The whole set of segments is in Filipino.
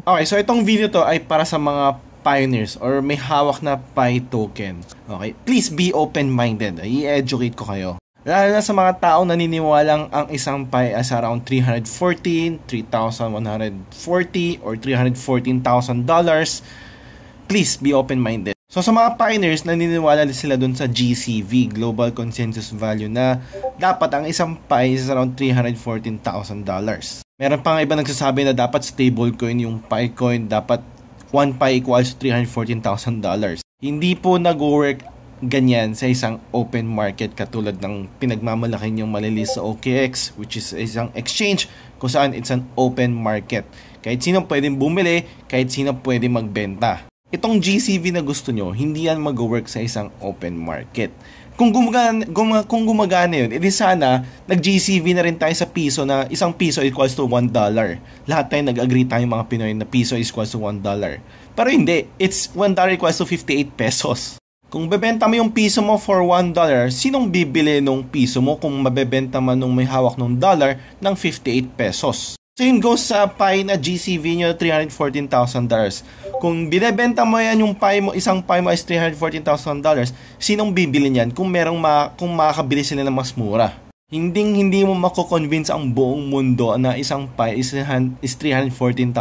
Okay, so itong video to ay para sa mga pioneers or may hawak na Pi token. Okay, please be open-minded. I-educate ko kayo. Lalo na sa mga taong naniniwalang ang isang Pi as around 314, 3,140 or $314,000. Please be open-minded. So sa mga pioneers, naniniwala sila dun sa GCV, Global Consensus Value, na dapat ang isang Pi is around $314,000. Meron pa nga iba nagsasabi na dapat stablecoin yung Pi coin, dapat 1 Pi equals $314,000. Hindi po nag-work ganyan sa isang open market katulad ng pinagmamalaki yung malilis sa OKX, which is isang exchange kung saan it's an open market. Kahit sino pwedeng bumili, kahit sino pwedeng magbenta. Itong GCV na gusto nyo, hindi yan mag-work sa isang open market. Kung gumagana yun, edi sana nag-GCV na rin tayo sa piso na isang piso equals to $1. Lahat tayo nag-agree tayo mga Pinoy na piso equals to $1. Pero hindi, it's $1 equals to 58 pesos. Kung bebenta mo yung piso mo for $1, sinong bibili nung piso mo kung mabebenta man nung may hawak ng dollar ng 58 pesos? So yun goes sa Pi na GCV nyo, $314,000. Kung binebenta mo yan yung Pi mo, isang Pi mo is $314,000, sinong bibili niyan kung kung makakabili sila ng mas mura? Hindi mo mako-convince ang buong mundo na isang Pi is $314,000.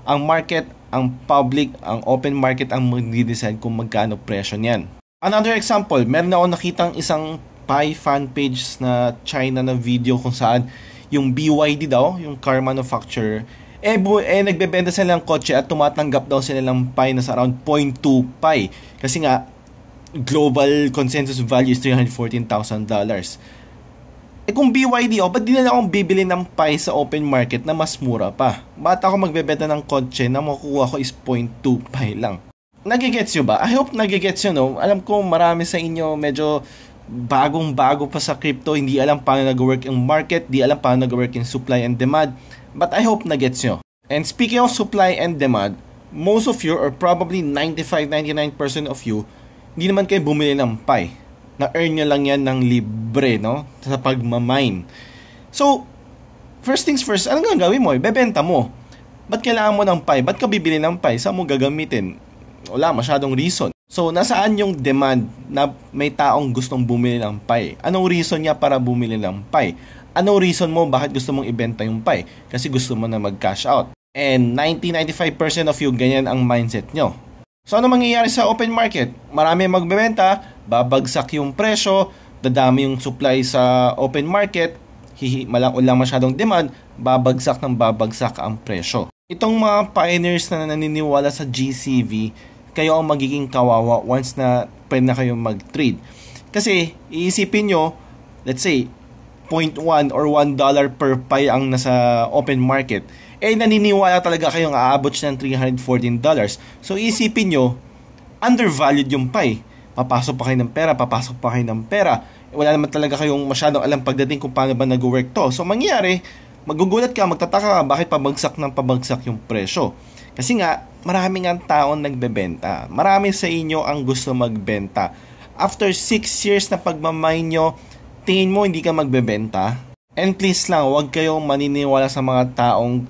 Ang market, ang public, ang open market ang magdi-decide kung magkano presyo niyan. Another example, meron ako nakitang isang Pi fan page na China na video kung saan yung BYD daw, yung car manufacturer, nagbebenta sila ng kotse at tumatanggap daw sila ng Pi na sa around 0.2 Pi. Kasi nga, global consensus value is $314,000. Kung BYD, ba't di na akong bibili ng Pi sa open market na mas mura pa? Ba't ako magbebenta ng kotse na makukuha ko is 0.2 Pi lang? Nagigets nyo ba? I hope nagigets nyo, no? Alam ko marami sa inyo medyo bagong-bago pa sa crypto, hindi alam paano nag-work yung market, di alam paano nag-work yung supply and demand, but I hope na-gets nyo. And speaking of supply and demand, most of you, or probably 95-99% of you, hindi naman kayo bumili ng Pi. Na-earn nyo lang yan ng libre, no? Sa pagmamine. So, first things first, anong gagawin mo? Bebenta mo. Ba't kailangan mo ng Pi? Ba't ka bibili ng Pi? Saan mo gagamitin? Wala masyadong reason. So, nasaan yung demand na may taong gustong bumili ng Pi? Anong reason niya para bumili ng Pi? Anong reason mo bakit gusto mong ibenta yung Pi? Kasi gusto mo na mag-cash out. And 90-95% of you, ganyan ang mindset nyo. So, ano mangyayari sa open market? Marami magbebenta, babagsak yung presyo, dadami yung supply sa open market, walang masyadong demand, babagsak ang presyo. Itong mga pioneers na naniniwala sa GCV, kayo ang magiging kawawa once na pwede na kayong mag-trade. Kasi, iisipin nyo, let's say, 0.1 or $1 per Pi ang nasa open market. Naniniwala talaga kayong aabot siya ng $314. So, iisipin nyo, undervalued yung Pi. Papasok pa kayo ng pera. Wala naman talaga kayong masyadong alam pagdating kung paano ba nag-work to. So, mangyayari, magugulat ka, magtataka ka, bakit pabagsak yung presyo. Kasi nga, marami nga taong nagbebenta. Marami sa inyo ang gusto magbenta. After 6 years na pagmamine nyo, tingin mo hindi ka magbebenta? And please lang, huwag kayong maniniwala sa mga taong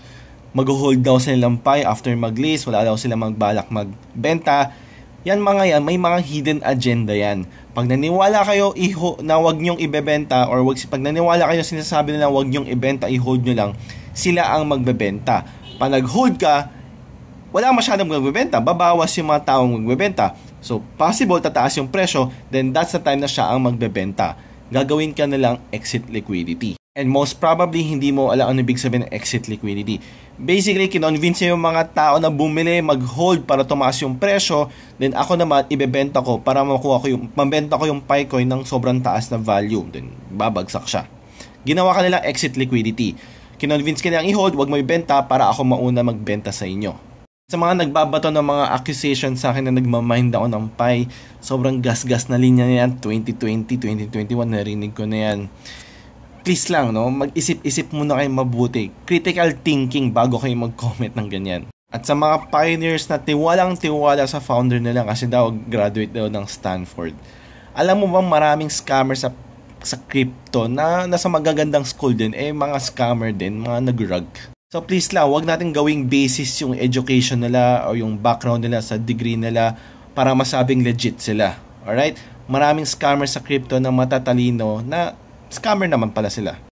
mag-hold daw sila ng Pi after mag-list, wala daw sila magbalak magbenta. Yan, may mga hidden agenda yan. Pag naniwala kayo na huwag nyong ibebenta, or pag naniwala kayo sinasabi nila huwag nyong ibenta, i-hold nyo lang, sila ang magbebenta. Pag nag-hold ka, wala masyadong magbebenta, babawas yung mga taong magbebenta. So, possible tataas yung presyo, then that's the time na siya ang magbebenta. Gagawin ka na lang exit liquidity. And most probably, hindi mo alam ano ibig sabihin ng exit liquidity. Basically, kinonvince yung mga tao na bumili, mag-hold para tumaas yung presyo, then ako naman, ibebenta ko para mabenta ko yung Pi coin ng sobrang taas na value, then babagsak siya. Ginawa ka nilang exit liquidity. Kinonvince ka nilang i-hold, wag mo ibenta para ako mauna magbenta sa inyo. Sa mga nagbabato ng mga accusation sa akin na nagmamind ako ng Pi, sobrang gas-gas na linya na yan, 2020, 2021, narinig ko na yan. Please lang, no? Mag-isip-isip muna kayo mabuti. Critical thinking bago kayo mag-comment ng ganyan. At sa mga pioneers na tiwalang-tiwala sa founder nila kasi daw graduate daw ng Stanford. Alam mo bang maraming scammer sa crypto na nasa magagandang school din, mga scammer din, mga nag-rug. So please lang, wag natin gawing basis yung education nila o yung background nila sa degree nila para masabing legit sila. Alright? Maraming scammer sa crypto na matatalino na scammer naman pala sila.